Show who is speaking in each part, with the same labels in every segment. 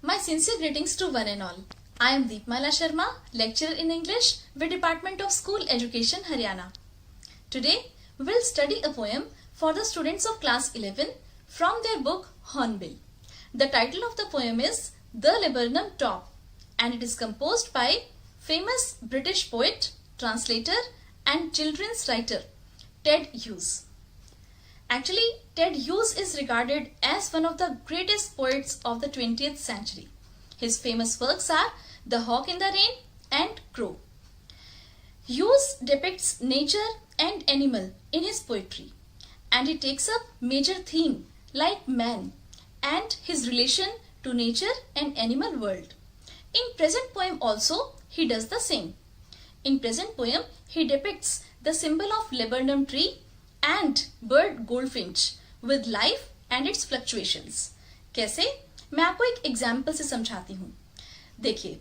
Speaker 1: My sincere greetings to one and all. I am Deepmala Sharma, lecturer in English with Department of School Education, Haryana. Today, we will study a poem for the students of class 11 from their book Hornbill. The title of the poem is The Laburnum Top and it is composed by famous British poet, translator and children's writer Ted Hughes. Actually, Ted Hughes is regarded as one of the greatest poets of the 20th century. His famous works are The Hawk in the Rain and Crow. Hughes depicts nature and animal in his poetry and he takes up major theme like man and his relation to nature and animal world. In present poem also, he does the same. In present poem, he depicts the symbol of laburnum tree and bird goldfinch with life and its fluctuations. कैसे? मैं आपको एक example से समझाती हूँ. देखिए,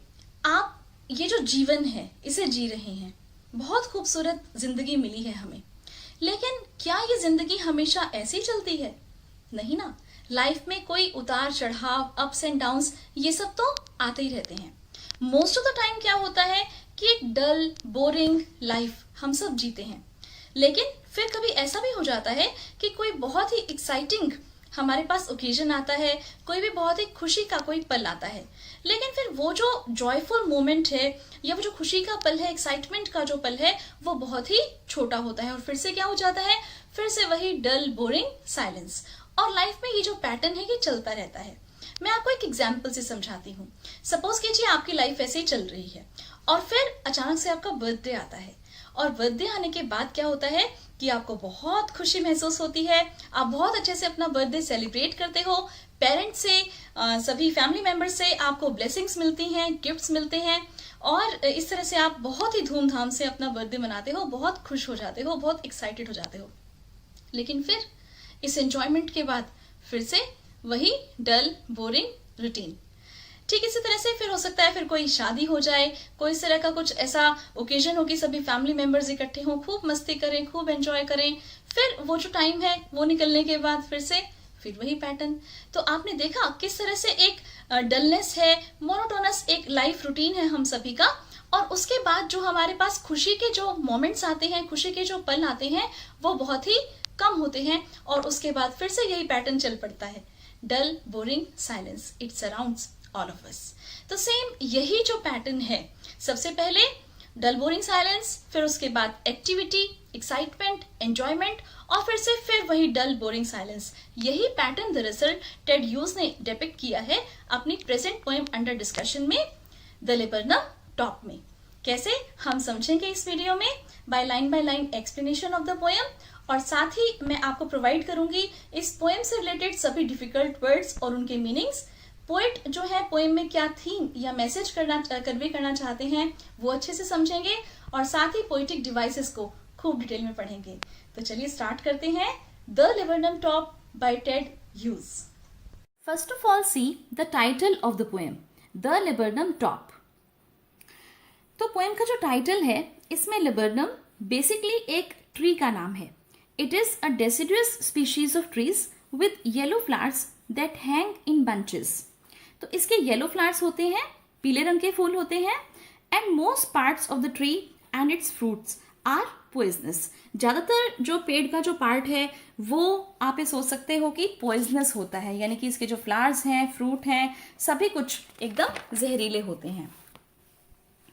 Speaker 1: आप ये जो जीवन है इसे जी रहे हैं. बहुत खूबसूरत जिंदगी मिली है हमें, लेकिन क्या ये जिंदगी हमेशा ऐसी चलती है? नहीं ना. लाइफ में कोई उतार चढ़ाव, अप्स एंड डाउन्स, ये सब तो आते ही रहते हैं. मोस्ट ऑफ द टाइम क्या होता है कि एक डल बोरिंग लाइफ हम सब जीते हैं, लेकिन फिर कभी ऐसा भी हो जाता है कि कोई बहुत ही एक्साइटिंग हमारे पास ओकेजन आता है, कोई भी बहुत ही खुशी का कोई पल आता है, लेकिन फिर वो जो जॉयफुल मोमेंट है या वो जो खुशी का पल है, एक्साइटमेंट का जो पल है, वो बहुत ही छोटा होता है और फिर से क्या हो जाता है, फिर से वही डल बोरिंग साइलेंस. और लाइफ में ये जो पैटर्न है ये चलता रहता है. मैं आपको एक एग्जाम्पल से समझाती हूँ. सपोज कीजिए आपकी लाइफ ऐसे ही चल रही है और फिर अचानक से आपका बर्थडे आता है और बर्थडे आने के बाद क्या होता है कि आपको बहुत खुशी महसूस होती है. आप बहुत अच्छे से अपना बर्थडे सेलिब्रेट करते हो. पेरेंट्स से, सभी फैमिली मेंबर्स से आपको ब्लेसिंग्स मिलती हैं, गिफ्ट्स मिलते हैं और इस तरह से आप बहुत ही धूमधाम से अपना बर्थडे मनाते हो, बहुत खुश हो जाते हो, बहुत एक्साइटेड हो जाते हो. लेकिन फिर इस एंजॉयमेंट के बाद फिर से वही डल बोरिंग रूटीन. ठीक इसी तरह से फिर हो सकता है फिर कोई शादी हो जाए, कोई इस तरह का कुछ ऐसा ओकेजन हो कि सभी फैमिली मेंबर्स इकट्ठे हों, खूब मस्ती करें, खूब एंजॉय करें. फिर वो जो टाइम है वो निकलने के बाद फिर वही पैटर्न. तो आपने देखा किस तरह से एक डलनेस है, मोनोटोनस एक लाइफ रूटीन है हम सभी का. और उसके बाद जो हमारे पास खुशी के जो मोमेंट्स आते हैं, खुशी के जो पल आते हैं, वो बहुत ही कम होते हैं और उसके बाद फिर से यही पैटर्न चल पड़ता है. Dull boring silence, it surrounds all of us. तो सेम यही जो पैटर्न है, सबसे पहले डल बोरिंग साइलेंस, फिर उसके बाद एक्टिविटी, एक्साइटमेंट, एंजॉयमेंट और फिर वही डल बोरिंग साइलेंस. यही पैटर्न दरअसल टेड ह्यूज ने डिपिक्ट किया है अपनी प्रेजेंट पोएम अंडर डिस्कशन में, द लेबर्नम टॉप में. कैसे हम समझेंगे इस वीडियो में by line explanation of the poem और साथ ही मैं आपको प्रोवाइड करूंगी इस पोएम से रिलेटेड सभी डिफिकल्ट वर्ड्स और उनके मीनिंग्स. पोएट जो है पोएम में क्या थीम या मैसेज कन्वे करना चाहते हैं वो अच्छे से समझेंगे और साथ ही पोएटिक डिवाइसेस को खूब डिटेल में पढ़ेंगे. तो चलिए स्टार्ट करते हैं the laburnum top bye Ted Hughes. First of all see the title of the poem, the laburnum top. तो पोएम का जो टाइटल है इसमें लेबर्नम बेसिकली एक ट्री का नाम है. It is a deciduous species of trees with yellow flowers that hang in bunches. तो इसके येलो फ्लावर्स होते हैं, पीले रंग के फूल होते हैं and most parts of the tree and its fruits are poisonous. ज्यादातर जो पेड़ का जो पार्ट है वो आप ये सोच सकते हो कि पॉइजनस होता है, यानी कि इसके जो फ्लावर्स हैं, फ्रूट हैं, सभी कुछ एकदम जहरीले होते हैं.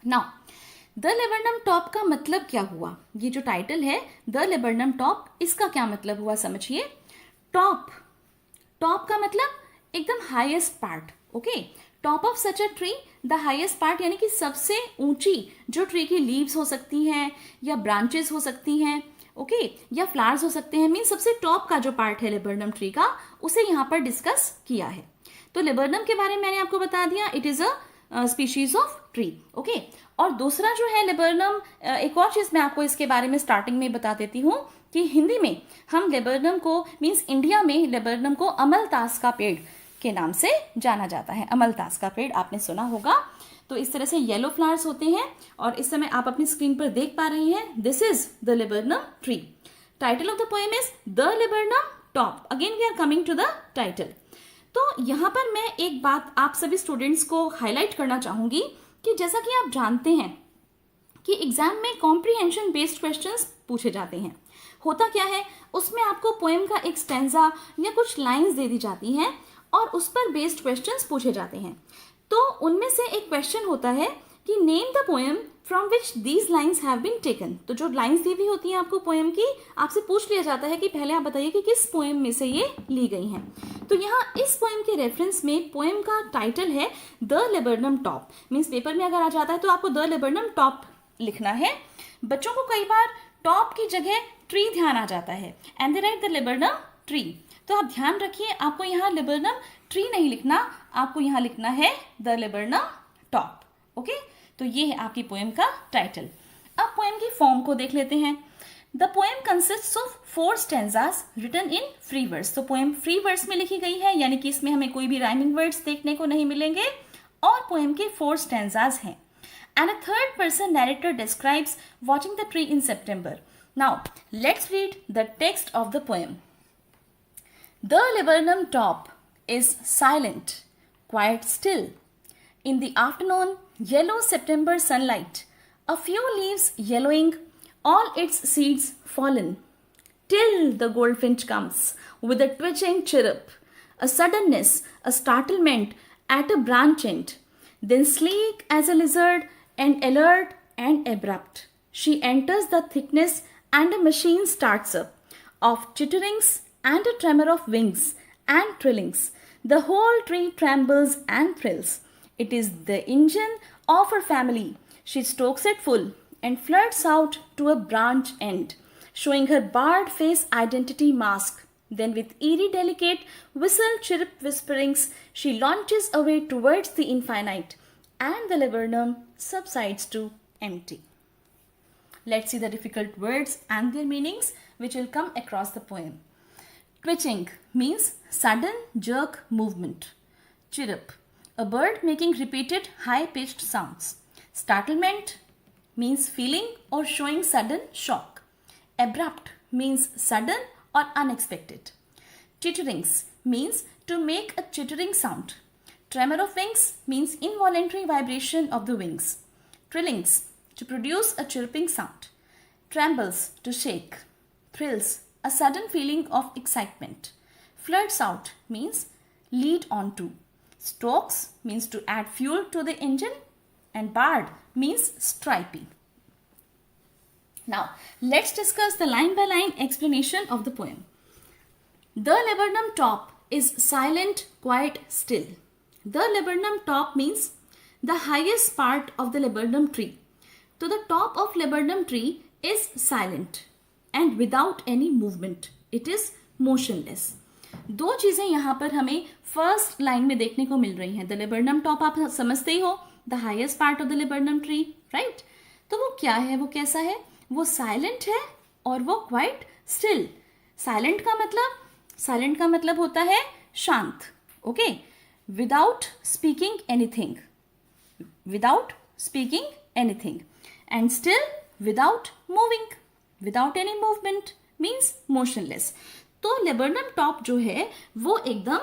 Speaker 1: नाउ द लेबर्नम टॉप का मतलब क्या हुआ? ये जो टाइटल है द लेबर्नम टॉप, इसका क्या मतलब हुआ समझिए. टॉप का मतलब एकदम highest part. Okay, top of such a tree, the highest part यानी कि सबसे ऊंची जो ट्री की लीव्स हो सकती हैं या ब्रांचेस हो सकती हैं, ओके, या फ्लावर्स हो सकते हैं. मीन सबसे टॉप का जो पार्ट है लेबर्नम ट्री का, उसे यहाँ पर डिस्कस किया है. तो लेबर्नम के बारे में मैंने आपको बता दिया, it is a species of tree. Okay, और दूसरा जो है लेबर्नम, एक और चीज मैं आपको इसके बारे में स्टार्टिंग में बता देती हूँ कि हिंदी में हम लेबर्नम को, मीन्स इंडिया में लेबर्नम को अमलतास का पेड़ के नाम से जाना जाता है. अमलतास का पेड़ आपने सुना होगा. तो इस तरह से येलो फ्लावर्स होते हैं और इस समय आप अपनी स्क्रीन पर देख पा रहे हैं, this is the laburnum tree. Title of the poem is the laburnum top. Again we are coming to the title.
Speaker 2: तो यहाँ पर मैं एक बात आप सभी स्टूडेंट्स को हाईलाइट करना चाहूँगी कि जैसा कि आप जानते हैं कि एग्जाम में कॉम्प्रिहेंशन बेस्ड क्वेश्चंस पूछे जाते हैं। होता क्या है, उसमें आपको पोएम का एक स्टैंजा या कुछ लाइंस दे दी जाती हैं और उस पर बेस्ड क्वेश्चंस पूछे जाते हैं। तो उनमें से एक क्वेश्चन होता है कि name the poem from which these lines have been taken. तो जो लाइन्स दी हुई होती हैं आपको पोएम की, आपसे पूछ लिया जाता है कि पहले आप बताइए कि किस पोएम में से ये ली गई हैं। तो यहाँ इस पोएम के रेफरेंस में पोएम का टाइटल है the laburnum top. Means paper में अगर आ जाता है तो आपको द लेबरनम टॉप लिखना है। बच्चों को कई बार टॉप की जगह ट्री ध्यान आ जाता है and they right the laburnum tree. तो आप ध्यान रखिए, आपको यहाँ लेबरनम ट्री नहीं लिखना, आपको यहाँ लिखना है द लेबरनम टॉप। ओके, तो ये है आपकी पोएम का टाइटल। अब पोएम की फॉर्म को देख लेते हैं। The poem consists of 4 stanzas written in free verse. तो पोएम फ्री वर्स में लिखी गई है, यानी कि इसमें हमें कोई भी राइमिंग वर्ड्स देखने को नहीं मिलेंगे और पोएम के 4 स्टैंजास हैं। And a third person narrator describes watching the tree in September. Now, let's read the text of the poem. The laburnum top is silent, quite still. In the afternoon, yellow September sunlight, a few leaves yellowing, all its seeds fallen. Till the goldfinch comes with a twitching chirrup, a suddenness, a startlement at a branch end. Then sleek as a lizard and alert and abrupt, she enters the thickness and a machine starts up, of chitterings and a tremor of wings and trillings. The whole tree trembles and thrills. It is the engine of her family. She stokes it full and flirts out to a branch end, showing her barred face identity mask. Then with eerie delicate whistle chirrup whisperings, she launches away towards the infinite, and the laburnum subsides to empty. Let's see the difficult words and their meanings which will come across the poem. Twitching means sudden jerk movement. Chirrup, a bird making repeated high-pitched sounds. Startlement means feeling or showing sudden shock. Abrupt means sudden or unexpected. Chitterings means to make a chittering sound. Tremor of wings means involuntary vibration of the wings. Trillings, to produce a chirping sound. Trembles, to shake. Thrills, a sudden feeling of excitement. Flirts out means lead on to. Stokes means to add fuel to the engine. And barred means stripy. Now, let's discuss the line-by-line explanation of the poem. The laburnum top is silent, quite still. The laburnum top means the highest part of the laburnum tree. So the top of laburnum tree is silent and without any movement. It is motionless. दो चीजें यहाँ पर हमें first line में देखने को मिल रही हैं। द लेबरनम टॉप आप समझते ही हो, the highest part of the laburnum tree, right. तो वो क्या है, वो कैसा है, वो साइलेंट है और वो क्वाइट स्टिल। साइलेंट का मतलब होता है शांत, okay. Without speaking anything, and still without moving, without any movement means motionless. तो लेबरनम टॉप जो है वो एकदम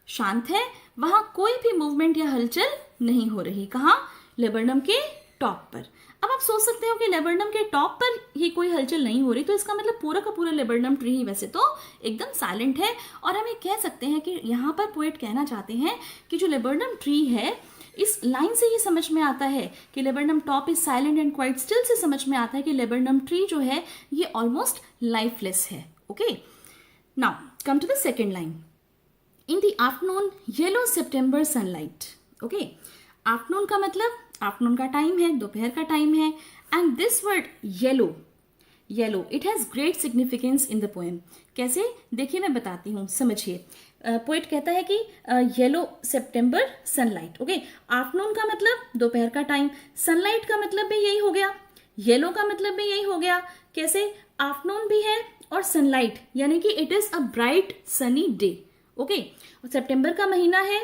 Speaker 2: शांत है, वहां कोई भी मूवमेंट या हलचल नहीं हो रही। कहाँ, लेबरनम के टॉप पर। अब आप सोच सकते हो कि लेबरनम के टॉप पर ही कोई हलचल नहीं हो रही, तो इसका मतलब पूरा का पूरा लेबरनम ट्री ही वैसे तो एकदम साइलेंट है। और हम ये कह सकते हैं कि यहाँ पर पोएट कहना चाहते हैं कि जो लेबरनम ट्री है, इस लाइन से ही समझ में आता है कि laburnum top is silent and quite still say समझ में आता है कि लेबरनम ट्री जो है ये ऑलमोस्ट लाइफलेस है, okay. Now come to the second line. In the afternoon yellow September sunlight, okay. Afternoon का मतलब आफ्टरनून का टाइम है, दोपहर का टाइम है। And this word yellow it has great significance in the poem. कैसे, देखिए मैं बताती हूँ, समझिए। पोएट कहता है कि yellow September sunlight, okay. Afternoon का मतलब दोपहर का टाइम, सनलाइट का मतलब भी यही हो गया, येलो का मतलब भी यही हो गया। कैसे, आफ्टरनून भी है और सनलाइट, यानी कि it is a bright sunny day, okay. सितंबर का महीना है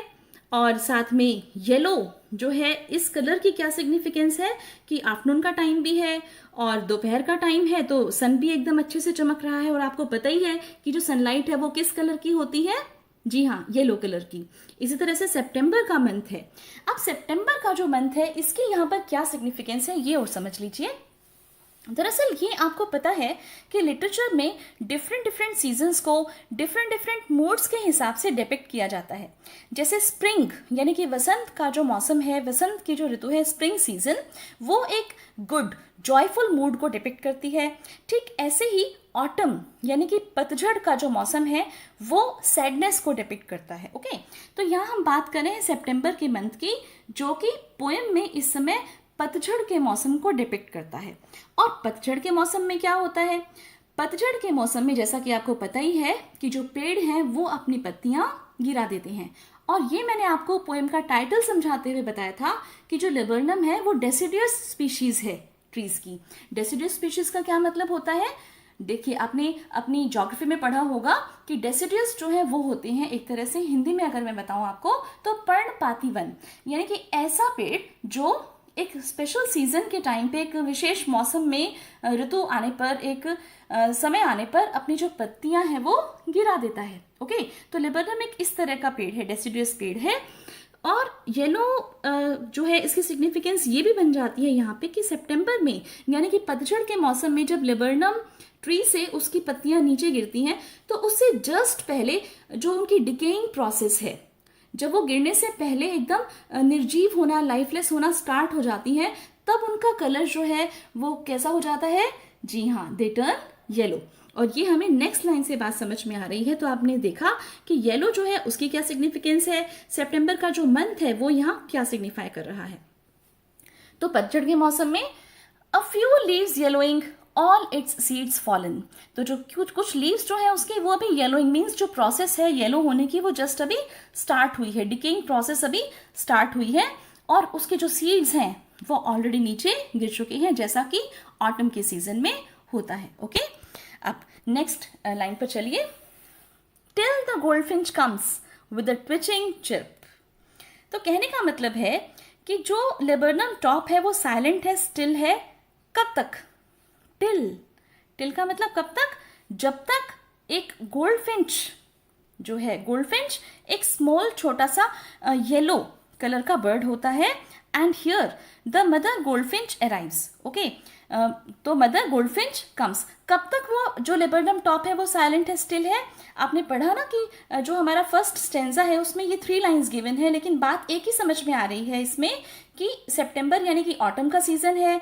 Speaker 2: और साथ में येलो जो है, इस कलर की क्या सिग्निफिकेंस है कि आफ्टरनून का टाइम भी है और दोपहर का टाइम है, तो सन भी एकदम अच्छे से चमक रहा है। और आपको पता ही है कि जो सनलाइट है वो किस कलर की होती है, जी हाँ, येलो कलर की। इसी तरह से सितंबर का मंथ है। अब सितंबर का जो मंथ है इसकी यहाँ पर क्या सिग्निफिकेंस है ये और समझ लीजिए। दरअसल ये आपको पता है कि लिटरेचर में डिफरेंट डिफरेंट सीजन्स को डिफरेंट डिफरेंट मूड्स के हिसाब से डिपिक्ट किया जाता है। जैसे स्प्रिंग यानी कि वसंत का जो मौसम है, वसंत की जो ऋतु है, स्प्रिंग सीजन, वो एक गुड जॉयफुल मूड को डिपिक्ट करती है। ठीक ऐसे ही ऑटम यानी कि पतझड़ का जो मौसम है वो सैडनेस को डिपिक्ट करता है। ओके, तो यहाँ हम बात कर रहे हैं सितंबर के मंथ की, जो कि पोएम में इस समय पतझड़ के मौसम को डिपिक्ट करता है। और पतझड़ के मौसम में क्या होता है? पतझड़ के मौसम में जैसा कि आपको पता ही है कि जो पेड़ हैं वो अपनी पत्तियां गिरा देते हैं। और ये मैंने आपको पोएम का टाइटल समझाते हुए बताया था कि जो लेबर्नम है वो डेसिडियस स्पीशीज है ट्रीज की। डेसिडियस स्पीशीज का क्या मतलब होता है? देखिए, आपने अपनी ज्योग्राफी में पढ़ा होगा कि डेसिडियस जो है वो होते हैं, एक तरह से हिंदी में अगर मैं बताऊं आपको तो पर्णपाती वन, यानी कि ऐसा पेड़ जो एक स्पेशल सीजन के टाइम पे, एक विशेष मौसम में, ऋतु आने पर, एक समय आने पर अपनी जो पत्तियां हैं वो गिरा देता है। ओके, तो लेबर्नम एक इस तरह का पेड़ है, डेसिडियस पेड़ है। और येलो जो है इसकी सिग्निफिकेंस ये भी बन जाती है यहाँ पे कि सितंबर में यानी कि पतझड़ के मौसम में जब लेबर्नम ट्री से उसकी पत्तियां नीचे गिरती हैं तो उससे जस्ट पहले जो उनकी डिकेइंग प्रोसेस है, जब वो गिरने से पहले एकदम निर्जीव होना, लाइफलेस होना स्टार्ट हो जाती है, तब उनका कलर जो है वो कैसा हो जाता है? जी हाँ, दे टर्न येलो। और ये हमें नेक्स्ट लाइन से बात समझ में आ रही है। तो आपने देखा कि येलो जो है उसकी क्या सिग्निफिकेंस है, सितंबर का जो मंथ है वो यहाँ क्या सिग्निफाई कर रहा है। तो पतझड़ के मौसम में a few leaves yellowing, all it's seeds fallen. तो जो कुछ लीव्स जो है उसके वो अभी येलोइंग मीन्स जो प्रोसेस है येलो होने की वो जस्ट अभी स्टार्ट हुई है, डिकेइंग प्रोसेस अभी स्टार्ट हुई है, और उसके जो सीड्स हैं वो ऑलरेडी नीचे गिर चुके हैं, जैसा कि ऑटम के सीजन में होता है। ओके, अब नेक्स्ट लाइन पर चलिए। Till the goldfinch comes with a twitching chirp. तो कहने का मतलब है कि जो लेबर्नम टॉप है वो साइलेंट है, स्टिल है। कब तक? टिल का मतलब कब तक? जब तक एक गोल्डफिंच जो है, गोल्डफिंच एक स्मॉल छोटा सा येलो कलर का बर्ड होता है, and here the mother goldfinch arrives. Okay, तो मदर गोल्डफिंच कम्स। कब तक वो जो लेबर्नम टॉप है वो साइलेंट है, स्टिल है? आपने पढ़ा ना कि जो हमारा फर्स्ट स्टेंजा है उसमें ये 3 लाइंस गिवन है, लेकिन बात एक ही समझ में आ रही है इसमें कि सितंबर यानी कि ऑटम का सीजन है,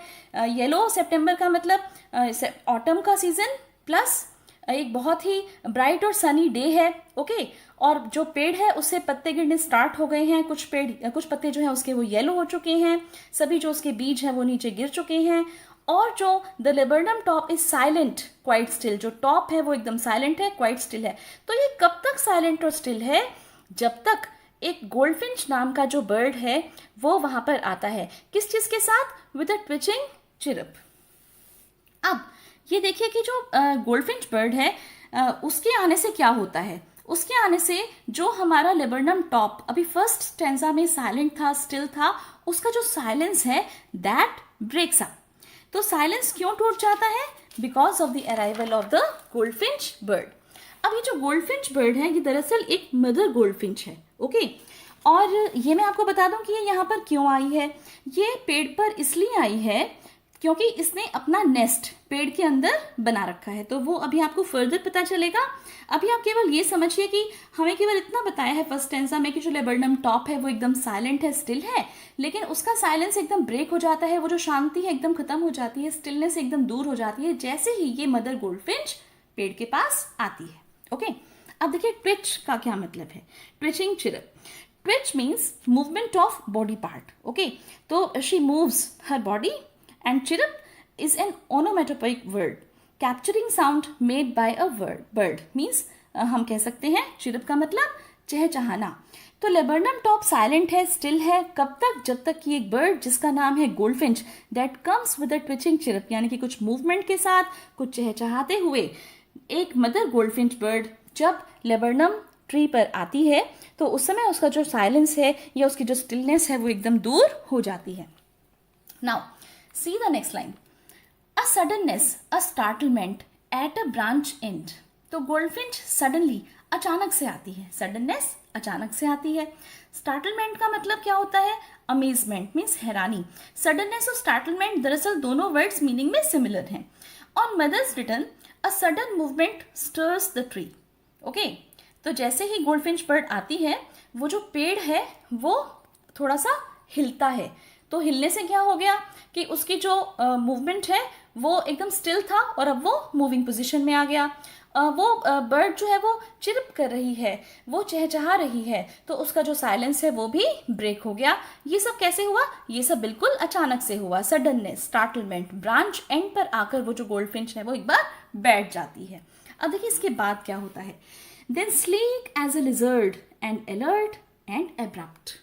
Speaker 2: येलो सितंबर का मतलब ऑटम का सीजन, प्लस एक बहुत ही ब्राइट और सनी डे है। ओके, और जो पेड़ है उससे पत्ते गिरने स्टार्ट हो गए हैं, कुछ पत्ते जो है उसके वो येलो हो चुके हैं, सभी जो उसके बीज है वो नीचे गिर चुके हैं, और जो the laburnum top is silent quite still, जो टॉप है वो एकदम साइलेंट है, क्वाइट स्टिल है। तो ये कब तक साइलेंट और स्टिल है? जब तक एक गोल्डफिंच नाम का जो बर्ड है वो वहां पर आता है। किस चीज के साथ? With a twitching chirp. अब ये देखिए कि जो गोल्डफिंच बर्ड है उसके आने से क्या होता है? उसके आने से जो हमारा लेबर्नम टॉप अभी फर्स्ट स्टेंजा में साइलेंट था, स्टिल था, उसका जो साइलेंस है दैट ब्रेक्स अप। तो साइलेंस क्यों टूट जाता है? Because of the arrival of the goldfinch bird. अब ये जो गोल्डफिंच बर्ड है ये दरअसल एक मदर गोल्डफिंच है। ओके, और ये मैं आपको बता दूं कि ये यहाँ पर क्यों आई है। ये पेड़ पर इसलिए आई है क्योंकि इसने अपना नेस्ट पेड़ के अंदर बना रखा है। तो वो अभी आपको फर्दर पता चलेगा। अभी आप केवल ये समझिए कि हमें केवल इतना बताया है फर्स्ट टेंसा में कि जो लेबर्नम टॉप है वो एकदम साइलेंट है, स्टिल है, लेकिन उसका साइलेंस एकदम ब्रेक हो जाता है, वो जो शांति है एकदम खत्म हो जाती है, स्टिलनेस एकदम दूर हो जाती है जैसे ही ये मदर गोल्डफिंच पेड़ के पास आती है। ओके, अब देखिए ट्विच का क्या मतलब है। Twitching chirp. Twitch means movement of body part. Okay, तो she moves her body, and chirrup is an onomatopoeic word capturing sound made by a bird means हम कह सकते हैं chirrup का मतलब चहचहाना। तो लेबर्नम टॉप साइलेंट है, स्टिल है, कब तक? जब तक कि एक बर्ड जिसका नाम है goldfinch that comes with a twitching chirp, यानी कि कुछ मूवमेंट के साथ, कुछ चहचहाते हुए एक मदर गोल्डफिंच बर्ड जब लेबर्नम ट्री पर आती है तो उस समय उसका जो साइलेंस है या उसकी जो स्टिलनेस है वो एकदम दूर हो जाती है। Now see the next line. A suddenness, a startlement at a branch end. तो गोल्डफिंच सडनली अचानक से आती है, सडननेस अचानक से आती है। स्टार्टलमेंट का मतलब क्या होता है? अमेजमेंट मीन्स हैरानी। सडननेस और स्टार्टलमेंट दरअसल दोनों वर्ड्स मीनिंग में सिमिलर हैं। On mothers return a sudden movement stirs the tree. Okay, तो जैसे ही गोल्डफिंच बर्ड आती है, वो जो पेड़ है वो थोड़ा सा हिलता है। तो हिलने से क्या हो गया कि उसकी जो मूवमेंट है वो एकदम स्टिल था और अब वो मूविंग पोजीशन में आ गया। वो बर्ड जो है वो चिरप कर रही है, वो चहचहा रही है, तो उसका जो साइलेंस है वो भी ब्रेक हो गया। ये सब कैसे हुआ? ये सब बिल्कुल अचानक से हुआ। सडननेस, स्टार्टलमेंट, ब्रांच एंड पर आकर वो जो गोल्डफिंच है वो एक बार बैठ जाती है। अब देखिए इसके बाद क्या होता है। Then sleek as a lizard and alert and abrupt.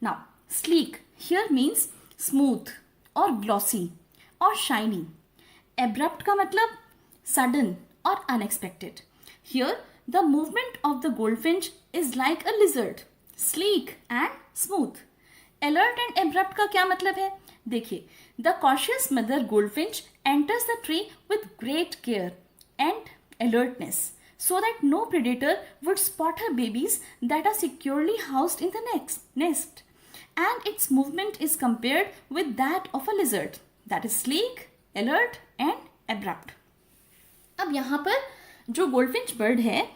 Speaker 2: Now sleek here means smooth और glossy और shiny. Abrupt का मतलब sudden और unexpected. Here the movement of the goldfinch is like a lizard, sleek and smooth. Alert and abrupt का क्या मतलब है? देखिए, the cautious mother goldfinch enters the tree with great care and alertness so that no predator would spot her babies that are securely housed in the nest. And its movement is compared with that of a lizard, that is sleek, alert and abrupt. अब यहाँ पर जो goldfinch bird है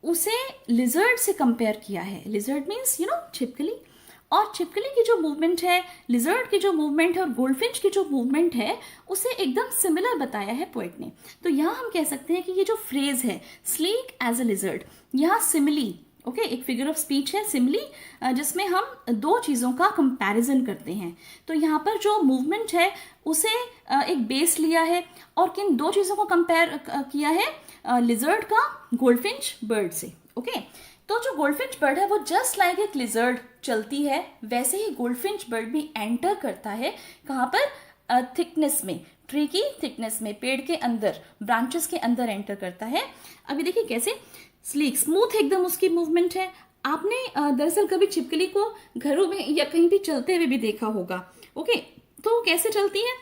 Speaker 2: उसे lizard से compare किया है। Lizard means छिपकली, और छिपकली की जो मूवमेंट है, लिजर्ड की जो मूवमेंट है और गोल्डफिंच की जो मूवमेंट है उसे एकदम सिमिलर बताया है पोएट ने। तो यहाँ हम कह सकते हैं कि ये जो फ्रेज है स्लीक एज अ लिजर्ड, यहाँ सिमिली ओके एक फिगर ऑफ स्पीच है सिमिली, जिसमें हम दो चीज़ों का कंपैरिजन करते हैं। तो यहाँ पर जो मूवमेंट है उसे एक बेस लिया है और किन दो चीज़ों को कंपेयर किया है, लिजर्ड का गोल्डफिंच बर्ड से। ओके, तो जो गोल्डफिंच बर्ड है वो जस्ट लाइक एक लिजर्ड चलती है, वैसे ही गोल्डफिंच बर्ड भी एंटर करता है कहाँ पर? थिकनेस में, ट्री की थिकनेस में, पेड़ के अंदर, ब्रांचेस के अंदर एंटर करता है। अभी देखिए कैसे स्लीक स्मूथ एकदम उसकी मूवमेंट है। आपने दरअसल कभी छिपकली को घरों में या कहीं भी चलते हुए भी देखा होगा। ओके, तो कैसे चलती है?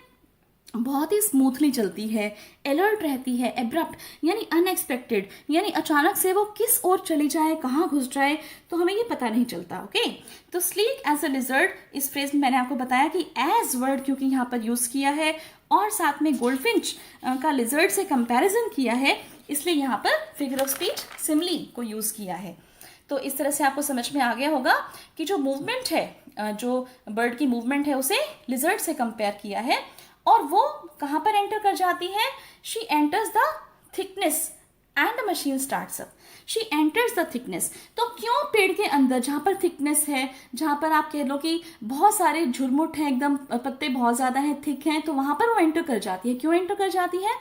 Speaker 2: बहुत ही स्मूथली चलती है, अलर्ट रहती है, एब्रप्ट यानी अनएक्सपेक्टेड, यानी अचानक से वो किस ओर चली जाए, कहाँ घुस जाए, तो हमें ये पता नहीं चलता। ओके, तो स्लीक एज अ लिजर्ड, इस फ्रेज में मैंने आपको बताया कि एज वर्ड क्योंकि यहाँ पर यूज किया है और साथ में गोल्डफिंच का लिजर्ड से कंपैरिजन किया है, इसलिए यहाँ पर फिगर ऑफ स्पीच सिमिली को यूज किया है। तो इस तरह से आपको समझ में आ गया होगा कि जो मूवमेंट है, जो बर्ड की मूवमेंट है उसे लिजर्ड से कंपेयर किया है और वो कहाँ पर एंटर कर जाती है? She enters the thickness and the machine starts up. She enters the thickness, तो क्यों पेड़ के अंदर जहाँ पर थिकनेस है, जहाँ पर आप कह लो कि बहुत सारे झुरमुट हैं, एकदम पत्ते बहुत ज़्यादा हैं, थिक हैं, तो वहाँ पर वो एंटर कर जाती है। क्यों एंटर कर जाती है?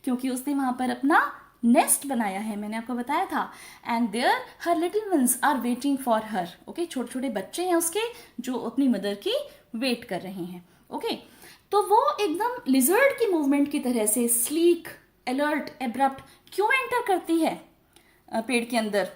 Speaker 2: क्योंकि उसने वहाँ पर अपना नेस्ट बनाया है, मैंने आपको बताया था। And there her little ones are waiting for her. Okay, छोटे छोटे बच्चे हैं उसके जो अपनी मदर की वेट कर रहे हैं। ओके, तो वो एकदम लिजर्ड की मूवमेंट की तरह से स्लीक, अलर्ट, एब्रप्ट क्यों एंटर करती है पेड़ के अंदर?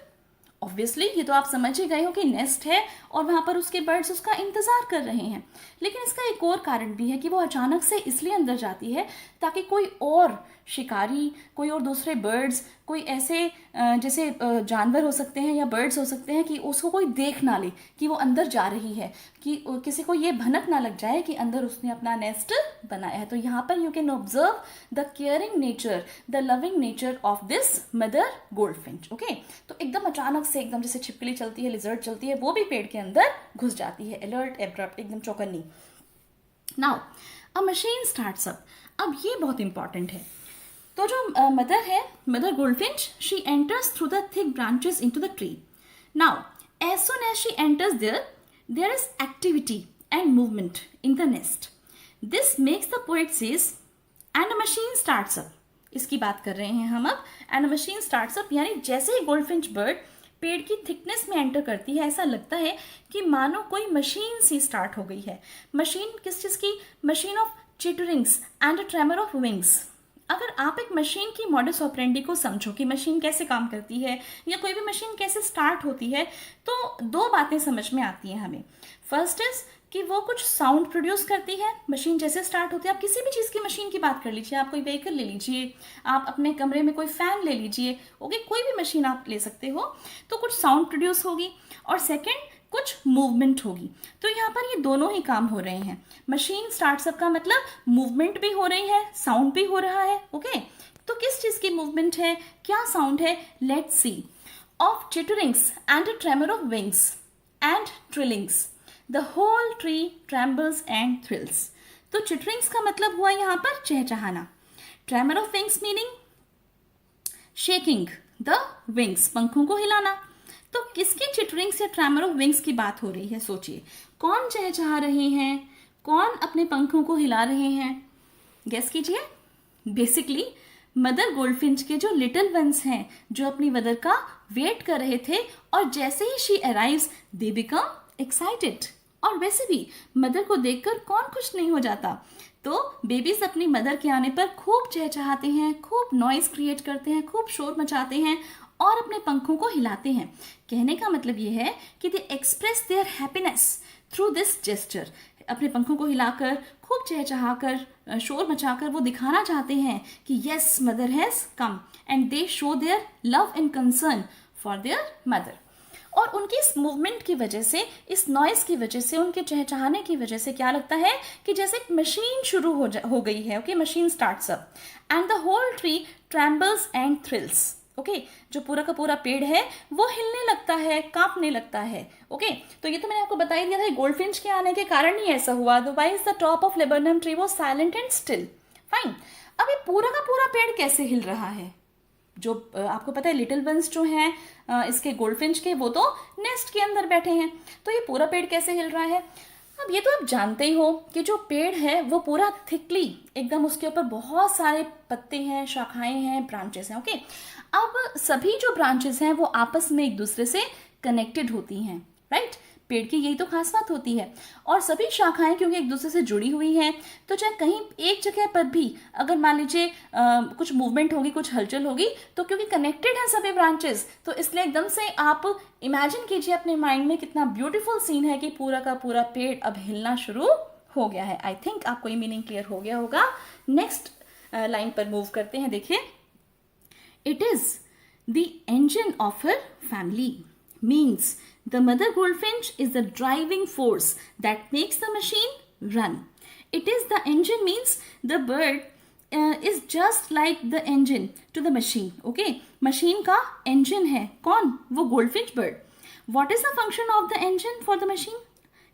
Speaker 2: ऑब्वियसली ये तो आप समझ ही गए हो कि नेस्ट है और वहाँ पर उसके बर्ड्स उसका इंतज़ार कर रहे हैं। लेकिन इसका एक और कारण भी है कि वो अचानक से इसलिए अंदर जाती है ताकि कोई और शिकारी, कोई और दूसरे बर्ड्स, कोई ऐसे जैसे जानवर हो सकते हैं या बर्ड्स हो सकते हैं कि उसको कोई देख ना ले कि वो अंदर जा रही है, कि किसी को ये भनक ना लग जाए कि अंदर उसने अपना नेस्ट बनाया है। तो यहाँ पर you can observe the caring nature, the loving nature of this mother goldfinch. Okay, तो एकदम अचानक से, एकदम जैसे छिपकली चलती है, लिजर्ड चलती है, वो भी पेड़ के अंदर घुस जाती है, अलर्ट, एब्रप्ट, एकदम चौकन्नी। Now a machine starts up. अब ये बहुत इंपॉर्टेंट है। तो जो मदर है, mother goldfinch, she enters through the thick branches into the tree. Now as soon as she enters there is activity and movement in the nest. This makes the poet says and a machine starts up. इसकी बात कर रहे हैं हम अब। And a machine starts up यानी जैसे ही goldfinch bird पेड़ की थिकनेस में एंटर करती है, ऐसा लगता है कि मानो कोई मशीन सी स्टार्ट हो गई है। मशीन किस चीज़ की? Machine of chitterings and a tremor of wings. अगर आप एक मशीन की मॉडस ऑपरेंडी को समझो कि मशीन कैसे काम करती है या कोई भी मशीन कैसे स्टार्ट होती है, तो दो बातें समझ में आती हैं हमें। फर्स्ट इज कि वो कुछ साउंड प्रोड्यूस करती है। मशीन जैसे स्टार्ट होती है, आप किसी भी चीज़ की मशीन की बात कर लीजिए, आप कोई व्हीकल ले लीजिए, आप अपने कमरे में कोई फ़ैन ले लीजिए, ओके, कोई भी मशीन आप ले सकते हो, तो कुछ साउंड प्रोड्यूस होगी और सेकेंड कुछ मूवमेंट होगी। तो यहाँ पर ये दोनों ही काम हो रहे हैं। मशीन स्टार्ट्स अप का मतलब मूवमेंट भी हो रही है, साउंड भी हो रहा है, ओके। तो किस चीज़ की मूवमेंट है, क्या साउंड है, let's see. Of chitterings and a tremor of wings and trillings the whole tree trembles and thrills. तो चिटरिंग्स का मतलब हुआ यहाँ पर चहचहाना। Tremor of wings meaning shaking the wings, पंखों को हिलाना। तो किसकी चिटरिंग्स या ट्रेमर ऑफ विंग्स की बात हो रही है, सोचिए। कौन चहचहा रहे हैं, कौन अपने पंखों को हिला रहे हैं, गेस कीजिए। बेसिकली मदर गोल्डफिंच के जो लिटिल वंस हैं, जो अपनी मदर का वेट कर रहे थे, और जैसे ही she arrives they become excited. और वैसे भी मदर को देखकर कौन खुश नहीं हो जाता। तो बेबीज अपनी मदर के आने पर खूब चहचहाते हैं, खूब नॉइज क्रिएट करते हैं, खूब शोर मचाते हैं और अपने पंखों को हिलाते हैं। कहने का मतलब ये है कि they express their happiness through this gesture. अपने पंखों को हिलाकर, खूब चहचहाकर, शोर मचाकर वो दिखाना चाहते हैं कि yes, mother has come, and they show their love and concern for their mother. और उनकी इस मूवमेंट की वजह से, इस नॉइस की वजह से, उनके चहचहाने की वजह से क्या लगता है कि जैसे एक मशीन शुरू हो गई है, okay, machine starts up and the whole tree trembles and thrills, okay. जो पूरा का पूरा पेड़ है वो हिलने लगता है, कांपने लगता है, ओके। तो ये तो मैंने आपको बता ही दिया था, गोल्डफिंच के आने के कारण ही ऐसा हुआ। Otherwise the top of laburnum tree was silent and still, fine. अब ये पूरा का पूरा पेड़ कैसे हिल रहा है? जो आपको पता है लिटिल वंस जो हैं इसके गोल्डफिंच के, वो तो नेस्ट के अंदर बैठे हैं। तो ये पूरा पेड़ कैसे हिल रहा है? अब ये तो आप जानते ही हो कि जो पेड़ है वो पूरा थिकली एकदम, उसके ऊपर बहुत सारे पत्ते हैं, शाखाएं हैं, ब्रांचेस हैं, ओके। अब सभी जो ब्रांचेस हैं वो आपस में एक दूसरे से कनेक्टेड होती हैं, राइट। पेड़ की यही तो खास बात होती है। और सभी शाखाएं क्योंकि एक दूसरे से जुड़ी हुई हैं, तो चाहे कहीं एक जगह पर भी अगर मान लीजिए कुछ मूवमेंट होगी, कुछ हलचल होगी, तो क्योंकि कनेक्टेड हैं सभी ब्रांचेस, तो इसलिए एकदम से आप इमेजिन कीजिए अपने माइंड में कितना ब्यूटीफुल सीन है कि पूरा का पूरा पेड़ अब हिलना शुरू हो गया है। आई थिंक आपको ये मीनिंग क्लियर हो गया होगा। नेक्स्ट लाइन पर मूव करते हैं। देखिए, it is the engine of her family means the mother goldfinch is the driving force that makes the machine run. It is the engine means the bird is just like the engine to the machine. Okay, machine का engine है कौन? वो goldfinch bird. What is the function of the engine for the machine?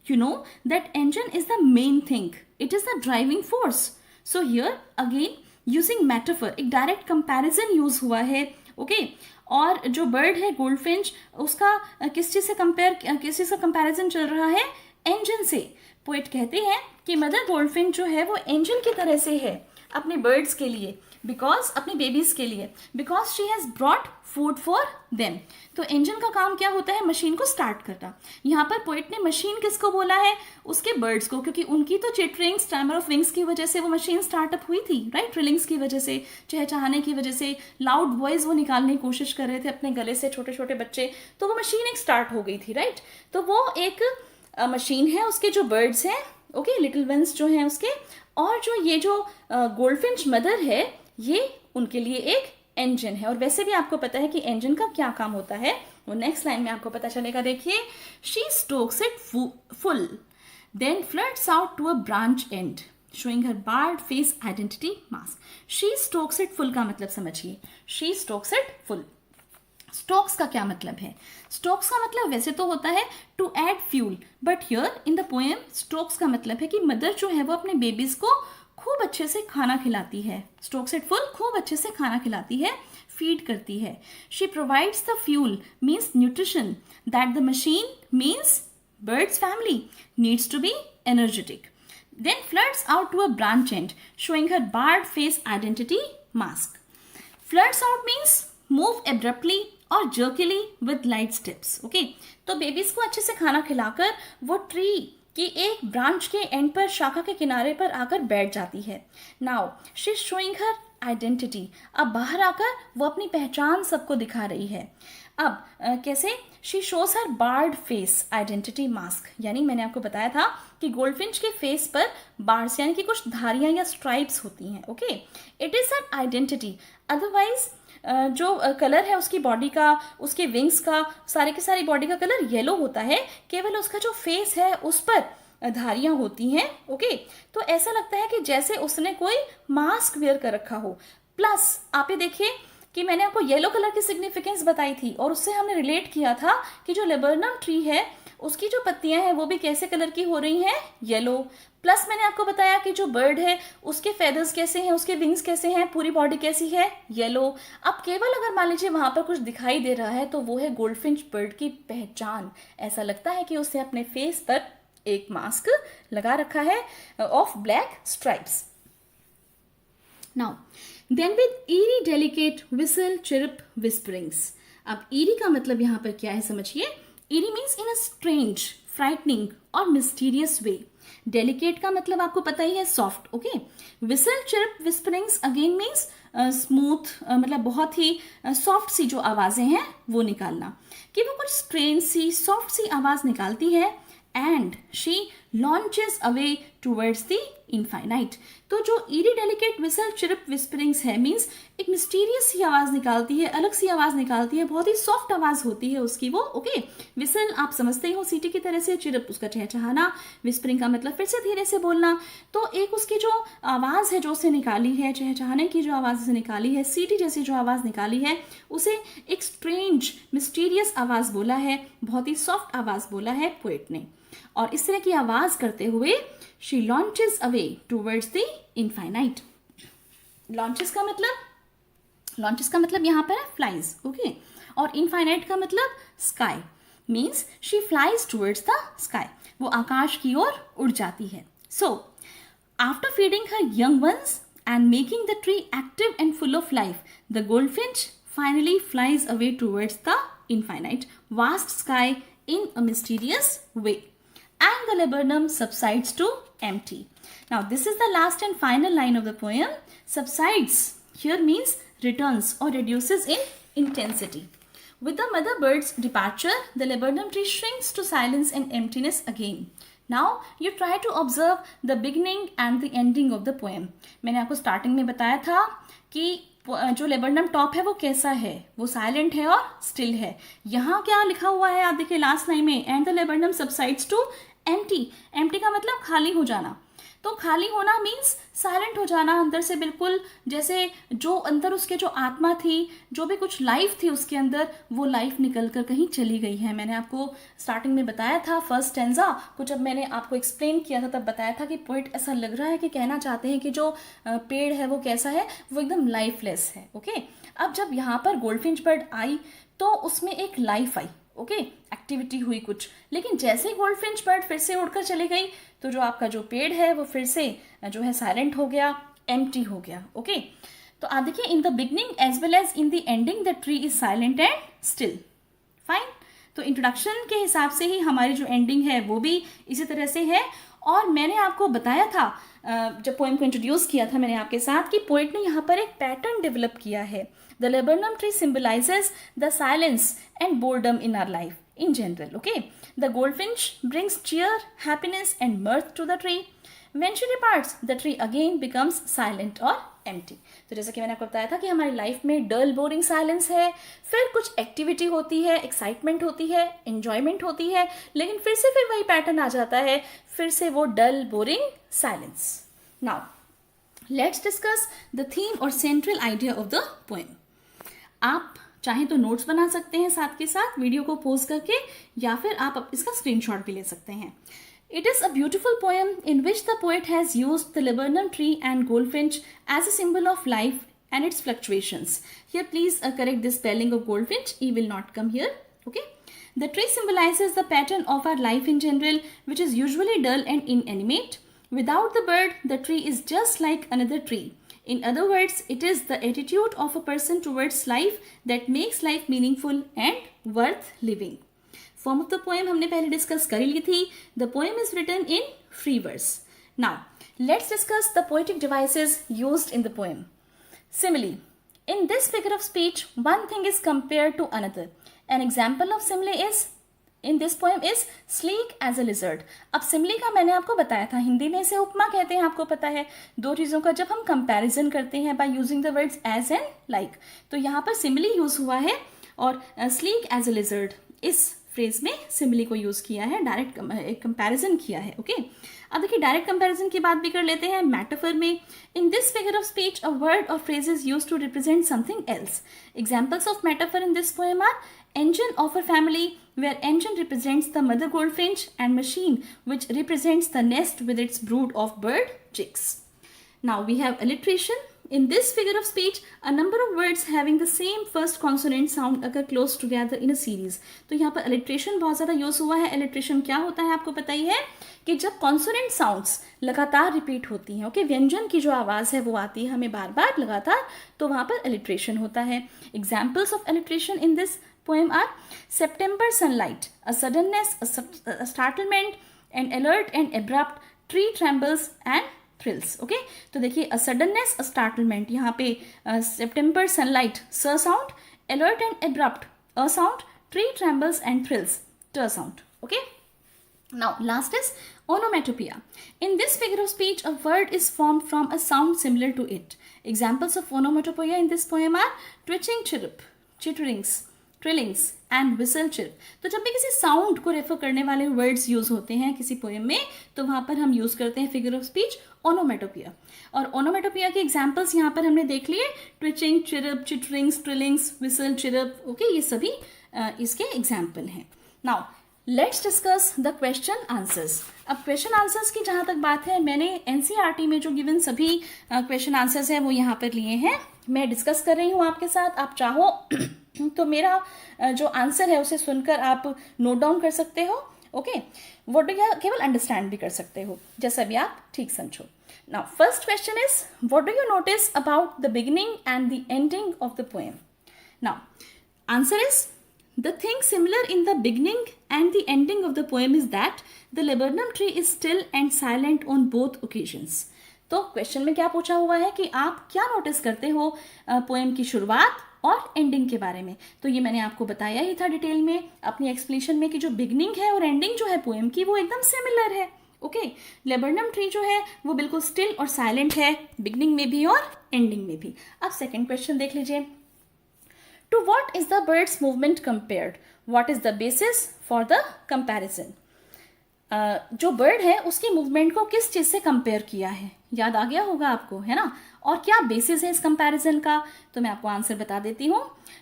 Speaker 2: You know that engine is the main thing. It is the driving force. So here again using metaphor, एक direct comparison use हुआ है, okay? और जो bird है goldfinch, उसका किस चीज़ से comparison चल रहा है? इंजन से। पोएट कहते हैं कि मदर गोल्डफिंच जो है वो इंजन की तरह से है अपने बर्ड्स के लिए, बिकॉज अपने बेबीज के लिए, because she has brought food for them. तो इंजन का काम क्या होता है? मशीन को स्टार्ट करना। यहाँ पर पोएट ने मशीन किसको बोला है? उसके बर्ड्स को, क्योंकि उनकी तो चिटरिंग्स, ट्रेमर ऑफ विंग्स की वजह से वो मशीन स्टार्टअप हुई थी, राइट। ट्रिलिंग्स की वजह से, चहचहाने की वजह से, लाउड वॉइस वो निकालने की कोशिश कर रहे थे अपने गले से, छोटे छोटे बच्चे, तो वो मशीन एक स्टार्ट हो गई थी, राइट। तो वो एक मशीन है, उसके जो बर्ड्स हैं, ओके, लिटिल वंस जो हैं उसके, और जो ये जो गोल्डफिंच मदर है, ये उनके लिए एक इंजन है। और वैसे भी आपको पता है कि इंजन का क्या काम होता है, वो नेक्स्ट लाइन में आपको पता चलेगा। देखिए, she stokes it full then floods out to a branch and showing her barred face identity mask. She stokes it full का मतलब समझिए, she stokes it full. Stokes का क्या मतलब है? स्टोक्स का मतलब वैसे तो होता है to add fuel, but here in the poem stokes का मतलब है कि मदर जो है वो अपने बेबीज को खूब अच्छे से खाना खिलाती है। स्टोक्स इट फुल, खूब अच्छे से खाना खिलाती है, फीड करती है। She provides the fuel means nutrition that the machine means bird's family needs to be energetic. Then flirts out to a branch end, showing her barred face identity mask. Flirts out means move abruptly or jerkily with light steps. Okay? तो babies को अच्छे से खाना खिलाकर वो tree की एक branch के एंड पर, शाखा के किनारे पर आकर बैठ जाती है। Now she is showing her identity, अब बाहर आकर वो अपनी पहचान सबको दिखा रही है। अब कैसे? She shows her barred face identity mask, यानी मैंने आपको बताया था कि गोल्डफिंच के फेस पर बार्ड्स यानी कि कुछ धारियां या स्ट्राइप्स होती हैं। Okay, it is her identity. Otherwise जो कलर है उसकी बॉडी का, उसके विंग्स का, सारे के सारी बॉडी का कलर येलो होता है, केवल उसका जो फेस है उस पर धारियां होती हैं। ओके, तो ऐसा लगता है कि जैसे उसने कोई मास्क वेयर कर रखा हो। प्लस आप ये देखिए कि मैंने आपको येलो कलर की सिग्निफिकेंस बताई थी और उससे हमने रिलेट किया था कि जो लेबर्नम ट्री है उसकी जो पत्तियां हैं वो भी कैसे कलर की हो रही हैं? येलो। प्लस मैंने आपको बताया कि जो बर्ड है उसके फेदर्स कैसे हैं, उसके विंग्स कैसे हैं, पूरी बॉडी कैसी है? येलो। अब केवल अगर मान लीजिए वहां पर कुछ दिखाई दे रहा है तो वो है गोल्डफिंच बर्ड की पहचान। ऐसा लगता है कि उसने अपने फेस पर एक मास्क लगा रखा है of black stripes. Now then with eerie delicate whistle chirp whisperings. अब ईरी का मतलब यहां पर क्या है समझिए। Eerie means in a strange, frightening और मिस्टीरियस वे। डेलिकेट का मतलब आपको पता ही है, soft. Okay, whistle chirp whisperings again means smooth, मतलब बहुत ही सॉफ्ट सी जो आवाजें हैं वो निकालना, कि वो कुछ स्ट्रेंज सी सॉफ्ट सी आवाज निकालती है। And she launches away towards the infinite. तो जो ईरी डेलिकेट विसल चिरप विस्परिंग्स है मीन्स एक मिस्टीरियस सी आवाज निकालती है, अलग सी आवाज निकालती है, बहुत ही सॉफ्ट आवाज होती है उसकी वो। ओके, विसल आप समझते ही हो सीटी की तरह से, चिरप उसका चहचहाना, विस्परिंग का मतलब फिर से धीरे से बोलना। तो एक उसकी जो आवाज है जो उसने निकाली है, चहचहाने की जो आवाज उसने निकाली है, सीटी जैसी जो आवाज निकाली है, उसे एक स्ट्रेंज मिस्टीरियस आवाज बोला है, बहुत ही सॉफ्ट आवाज बोला है पोएट ने। और इस तरह की आवाज करते हुए she launches away towards the infinite. Launches का मतलब यहां पर है फ्लाइज। ओके, और इनफाइनाइट का मतलब sky, means she flies towards the sky, वो आकाश की ओर उड़ जाती है। So after feeding her young ones and making the tree active and full of life, the goldfinch finally flies away towards the infinite vast sky in a mysterious way, and the laburnum subsides to empty. Now this is the last and final line of the poem. Subsides here means returns or reduces in intensity. With the mother bird's departure, the laburnum tree shrinks to silence and emptiness again. Now you try to observe the beginning and the ending of the poem. मैंने आपको starting में बताया था कि जो laburnum top है वो कैसा है, वो साइलेंट है और स्टिल है। यहाँ क्या लिखा हुआ है आप देखिए लास्ट लाइन में, and the laburnum subsides to empty. Empty का मतलब खाली हो जाना। तो खाली होना मीन्स साइलेंट हो जाना अंदर से, बिल्कुल जैसे जो अंदर उसके जो आत्मा थी, जो भी कुछ लाइफ थी उसके अंदर, वो लाइफ निकल कर कहीं चली गई है। मैंने आपको स्टार्टिंग में बताया था फर्स्ट स्टैंजा को, जब मैंने आपको एक्सप्लेन किया था तब बताया था कि पोइट ऐसा लग रहा है कि कहना चाहते हैं कि जो पेड़ है वो कैसा है, वो एकदम लाइफलेस है। ओके, अब जब यहाँ पर गोल्डफिंच बर्ड आई तो उसमें एक लाइफ आई। ओके, एक्टिविटी हुई कुछ, लेकिन जैसे ही गोल्डफिंच बर्ड फिर से उड़कर चली गई तो जो आपका जो पेड़ है वो फिर से जो है साइलेंट हो गया, एम्प्टी हो गया। ओके, तो आप देखिए in the beginning as well as in the ending the tree is silent and still. Fine, तो इंट्रोडक्शन के हिसाब से ही हमारी जो एंडिंग है वो भी इसी तरह से है। और मैंने आपको बताया था जब पोएम को इंट्रोड्यूस किया था मैंने आपके साथ कि पोएट ने यहाँ पर एक पैटर्न डेवलप किया है। The laburnum tree symbolizes the silence and boredom in our life in general. Okay, the goldfinch brings cheer, happiness, and mirth to the tree. When she departs, the tree again becomes silent or empty. तो जैसा कि मैंने आपको बताया था कि हमारी life में डल बोरिंग साइलेंस है, फिर कुछ एक्टिविटी होती है, एक्साइटमेंट होती है, एंजॉयमेंट होती है, लेकिन फिर वही पैटर्न आ जाता है, फिर से वो dull boring silence. Now let's discuss the theme और central idea of the poem. आप चाहे तो नोट्स बना सकते हैं साथ के साथ वीडियो को पॉज करके, या फिर आप इसका स्क्रीनशॉट भी ले सकते हैं। It is a beautiful poem in which the poet has used the laburnum tree and goldfinch as a symbol of life and its fluctuations. Here please correct this spelling of goldfinch. E will not come here. Okay. The tree symbolizes the pattern of our life in general, which is usually dull and inanimate. Without the bird, the tree is just like another tree. In other words, it is the attitude of a person towards life that makes life meaningful and worth living. Form of the poem हमने पहले discuss कर ली थी. The poem is written in free verse. Now, let's discuss the poetic devices used in the poem. Simile. In this figure of speech, one thing is compared to another. An example of simile is in this poem is sleek as a lizard. अब simile का मैंने आपको बताया था, हिंदी में इसे उपमा कहते हैं, आपको पता है. दो चीज़ों का जब हम कंपैरिजन करते हैं by using the words as and like, तो यहाँ पर simile यूज हुआ है और sleek as a lizard इस फ्रेज में सिमिली को यूज किया है, डायरेक्ट कंपैरिजन किया है. ओके, अब देखिए डायरेक्ट कंपैरिजन की बात भी कर लेते हैं. मेटाफर में in this figure of speech a word और phrase is used to represent something else. Examples of metaphor in this poem are engine of a family, where engine represents the mother goldfinch, and machine, which represents the nest with its brood of bird chicks. Now we have alliteration. In this figure of speech, a number of words having the same first consonant sound occur close together in a series. तो यहाँ पर alliteration बहुत ज़्यादा use हुआ है. alliteration क्या होता है आपको पता ही है कि जब consonant sounds लगातार रिपीट होती हैं, ओके, व्यंजन की जो आवाज़ है वो आती है हमें बार बार लगातार, तो वहाँ पर alliteration होता है. Examples of alliteration in this poem are September sunlight, a suddenness, a startlement, an alert and abrupt, tree trembles and thrills. Okay, तो देखिए a suddenness, a startlement, यहाँ पे September sunlight s sound, alert and abrupt a sound, tree trembles and thrills t sound. Okay, now last is onomatopoeia. In this figure of speech, a word is formed from a sound similar to it. Examples of onomatopoeia in this poem are twitching chirrup, chitterings, trillings and whistle chip. तो जब भी किसी sound को refer करने वाले words use होते हैं किसी पोएम में, तो वहाँ पर हम यूज करते हैं फिगर ऑफ स्पीच ओनोमेटोपिया. और ओनोमेटोपिया के एग्जांपल्स यहाँ पर हमने देख लिए, twitching chirp, चिटरिंग्स, trillings, whistle chirp. Okay, ये सभी इसके एग्जाम्पल हैं. Now let's discuss the question answers. अब क्वेश्चन आंसर्स की जहाँ तक बात है, मैंने एनसीईआरटी में जो गिवन सभी क्वेश्चन आंसर्स हैं वो यहाँ पर लिए हैं, मैं डिस्कस कर रही हूँ आपके साथ. आप चाहो तो मेरा जो आंसर है उसे सुनकर आप नोट डाउन कर सकते हो. ओके, वो केवल अंडरस्टैंड भी कर सकते हो, जैसा भी आप ठीक समझो. Now first question is what do you notice about the beginning and the ending of the poem. Now answer is the thing similar in the beginning and the ending of the poem is that the laburnum tree is still and silent on both occasions. तो question में क्या पूछा हुआ है कि आप क्या notice करते हो पोएम की शुरुआत और एंडिंग के बारे में. तो ये मैंने आपको बताया ही था डिटेल में अपनी एक्सप्लेनेशन में कि जो बिगनिंग है और एंडिंग जो है पोएम की वो एकदम सिमिलर है. ओके, लेबर्नम ट्री जो है वो बिल्कुल स्टिल और साइलेंट है, बिगनिंग में भी और एंडिंग में भी. अब सेकेंड क्वेश्चन देख लीजिए. To what is the bird's movement compared, what is the basis for the comparison. जो बर्ड है उसकी मूवमेंट को किस चीज से कंपेयर किया है, याद आ गया होगा आपको, है ना. और क्या बेसिस है इस कंपैरिजन का, तो मैं आपको आंसर बता देती हूँ.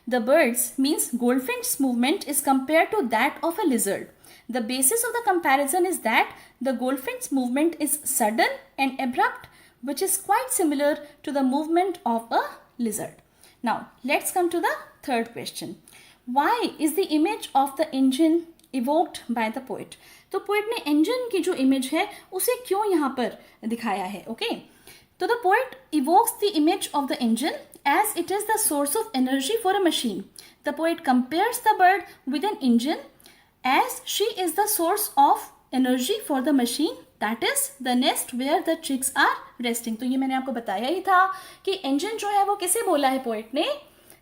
Speaker 2: The bird's means goldfinch movement is compare to that of a lizard. The basis of the comparison is that the goldfinch movement is sudden and abrupt which is quite similar to the movement of a lizard. Now let's come to the third question. Why is the image of the engine evoked by the poet. तो poet ने engine की जो image है उसे क्यों यहाँ पर दिखाया है. ओके, तो the poet evokes the image of the engine as it is the source of energy for a machine. The poet compares the bird with an engine as she is the source of energy for the machine, that is the nest where the chicks are resting. तो ये मैंने आपको बताया ही था कि engine जो है वो किसे बोला है पोएट ने,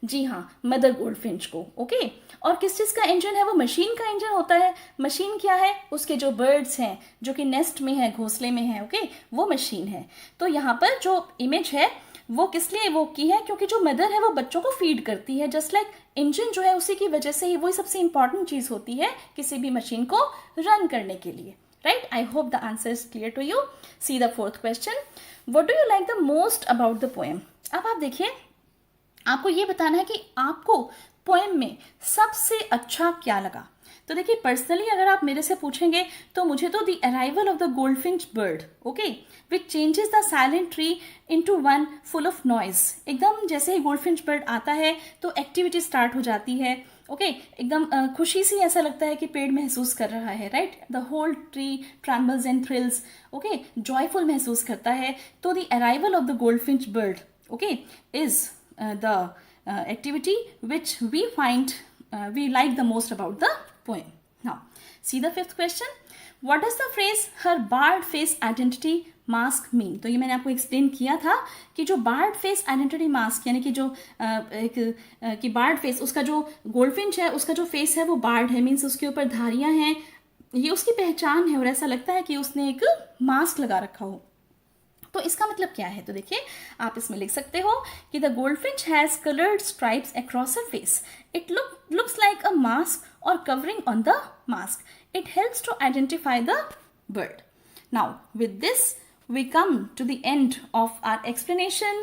Speaker 2: जी हाँ, मदर गोल्डफिंच को. ओके, और किस चीज़ का इंजन है, वो मशीन का इंजन होता है. मशीन क्या है, उसके जो बर्ड्स हैं जो कि नेस्ट में है, घोंसले में है, ओके, वो मशीन है. तो यहाँ पर जो इमेज है वो किस लिए वो की है, क्योंकि जो मदर है वो बच्चों को फीड करती है. जस्ट लाइक इंजन जो है उसी की वजह से ही वही सबसे इंपॉर्टेंट चीज़ होती है किसी भी मशीन को रन करने के लिए. Right, I hope the answer is clear to you. See the fourth question. What do you like the most about the poem. अब आप देखिए, आपको ये बताना है कि आपको पोएम में सबसे अच्छा क्या लगा. तो देखिए, पर्सनली अगर आप मेरे से पूछेंगे तो मुझे तो the arrival of the goldfinch bird, okay, which changes the silent tree into one full of noise. एकदम जैसे ही गोल्डफिंच बर्ड आता है तो एक्टिविटी स्टार्ट हो जाती है. ओके, एकदम खुशी सी ऐसा लगता है कि पेड़ महसूस कर रहा है. Right, the whole tree trembles and thrills. Okay, joyful महसूस करता है. तो the arrival of the goldfinch bird, okay, is the activity which we like the most about the poem. Now see the fifth question. What does the phrase her barred face identity mask mean? तो ये मैंने आपको explain किया था कि जो board face identity mask, यानी कि जो कि बार्ड फेस, उसका जो गोल्डफिंच है उसका जो फेस है वो बार्ड है, मीन्स उसके ऊपर धारियां हैं, ये उसकी पहचान है और ऐसा लगता है कि उसने एक मास्क लगा रखा हो। तो इसका मतलब क्या है? तो देखिए आप इसमें लिख सकते हो कि the goldfinch has coloured stripes across her face, it looks like a mask or covering on the mask, it helps to identify the bird. Now with this we come to the end of our explanation.